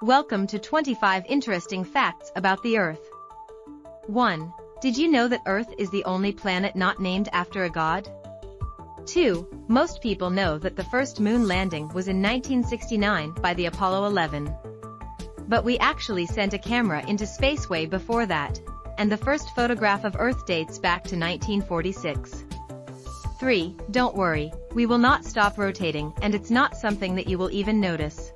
Welcome to 25 interesting facts about the Earth. 1. Did you know that Earth is the only planet not named after a god? 2. Most people know that the first moon landing was in 1969 by the Apollo 11. But we actually sent a camera into space way before that, and the first photograph of Earth dates back to 1946. 3. Don't worry, we will not stop rotating, and it's not something that you will even notice.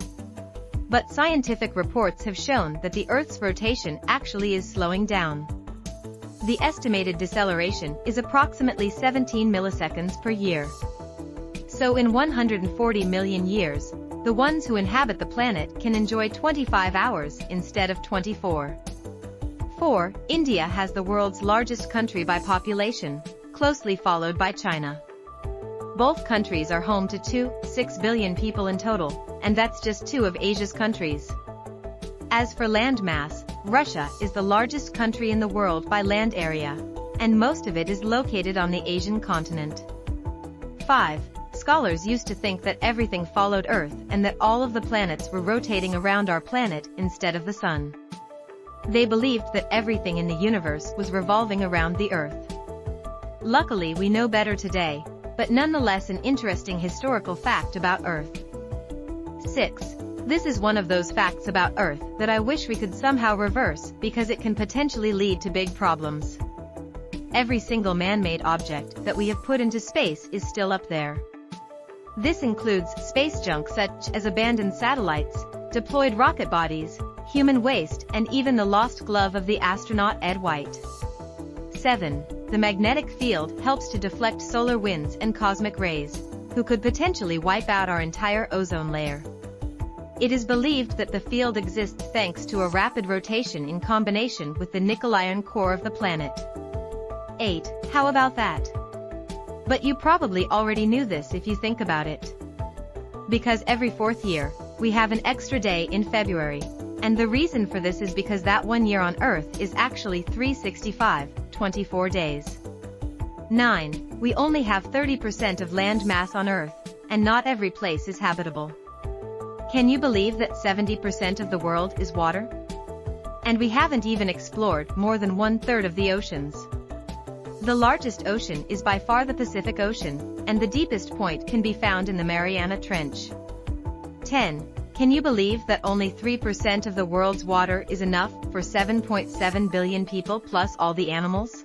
But scientific reports have shown that the Earth's rotation actually is slowing down. The estimated deceleration is approximately 17 milliseconds per year. So in 140 million years, the ones who inhabit the planet can enjoy 25 hours instead of 24. 4. India has the world's largest country by population, closely followed by China. Both countries are home to 6 billion people in total, and that's just two of Asia's countries. As for land mass, Russia is the largest country in the world by land area, and most of it is located on the Asian continent. 5. Scholars used to think that everything followed Earth and that all of the planets were rotating around our planet instead of the Sun. They believed that everything in the universe was revolving around the Earth. Luckily, we know better today, but nonetheless an interesting historical fact about Earth. 6. This is one of those facts about Earth that I wish we could somehow reverse because it can potentially lead to big problems. Every single man-made object that we have put into space is still up there. This includes space junk such as abandoned satellites, deployed rocket bodies, human waste, and even the lost glove of the astronaut Ed White. 7. The magnetic field helps to deflect solar winds and cosmic rays, who could potentially wipe out our entire ozone layer. It is believed that the field exists thanks to a rapid rotation in combination with the nickel-iron core of the planet. 8. How about that? But you probably already knew this if you think about it. Because every fourth year, we have an extra day in February, and the reason for this is because that 1 year on Earth is actually 365, 24 days. 9. We only have 30% of land mass on Earth, and not every place is habitable. Can you believe that 70% of the world is water? And we haven't even explored more than 1/3 of the oceans. The largest ocean is by far the Pacific Ocean, and the deepest point can be found in the Mariana Trench. 10. Can you believe that only 3% of the world's water is enough for 7.7 billion people plus all the animals?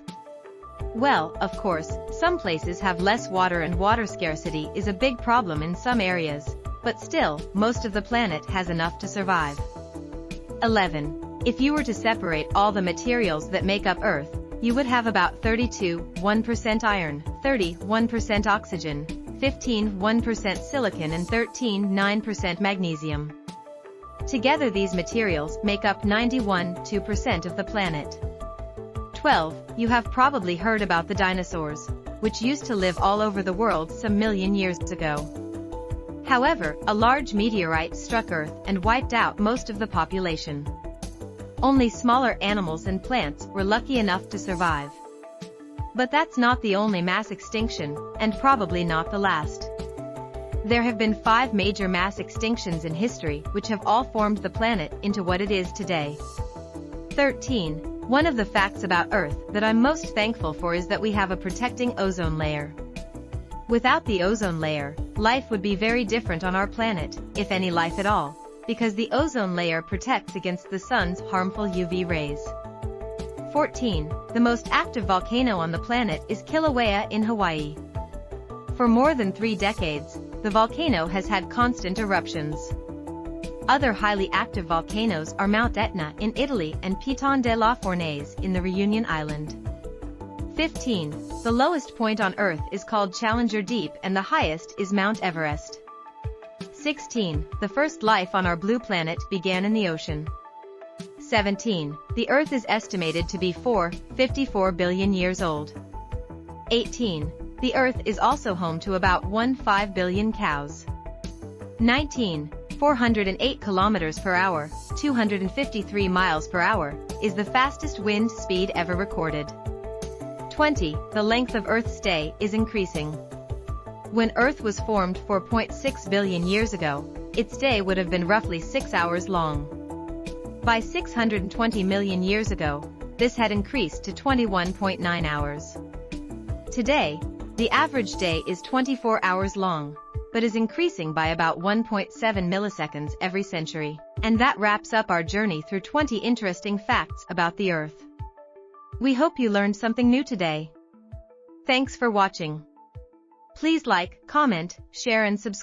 Well, of course, some places have less water and water scarcity is a big problem in some areas, but still, most of the planet has enough to survive. 11. If you were to separate all the materials that make up Earth, you would have about 32.1% iron, 30.1% oxygen, 15.1% silicon and 13.9% magnesium. Together these materials make up 91.2% of the planet. 12. You have probably heard about the dinosaurs, which used to live all over the world some million years ago. However, a large meteorite struck Earth and wiped out most of the population. Only smaller animals and plants were lucky enough to survive. But that's not the only mass extinction, and probably not the last. There have been 5 major mass extinctions in history which have all formed the planet into what it is today. 13. One of the facts about Earth that I'm most thankful for is that we have a protecting ozone layer. Without the ozone layer, life would be very different on our planet, if any life at all, because the ozone layer protects against the sun's harmful UV rays. 14. The most active volcano on the planet is Kilauea in Hawaii. For more than 3 decades, the volcano has had constant eruptions. Other highly active volcanoes are Mount Etna in Italy and Piton de la Fournaise in the Reunion Island. 15. The lowest point on Earth is called Challenger Deep and the highest is Mount Everest. 16. The first life on our blue planet began in the ocean. 17. The Earth is estimated to be 4.54 billion years old. 18. The Earth is also home to about 1.5 billion cows. 19. 408 kilometers per hour, 253 miles per hour, is the fastest wind speed ever recorded. 20. The length of Earth's day is increasing. When Earth was formed 4.6 billion years ago, its day would have been roughly 6 hours long. By 620 million years ago, this had increased to 21.9 hours. Today, the average day is 24 hours long, but is increasing by about 1.7 milliseconds every century. And that wraps up our journey through 20 interesting facts about the Earth. We hope you learned something new today. Thanks for watching. Please like, comment, share and subscribe.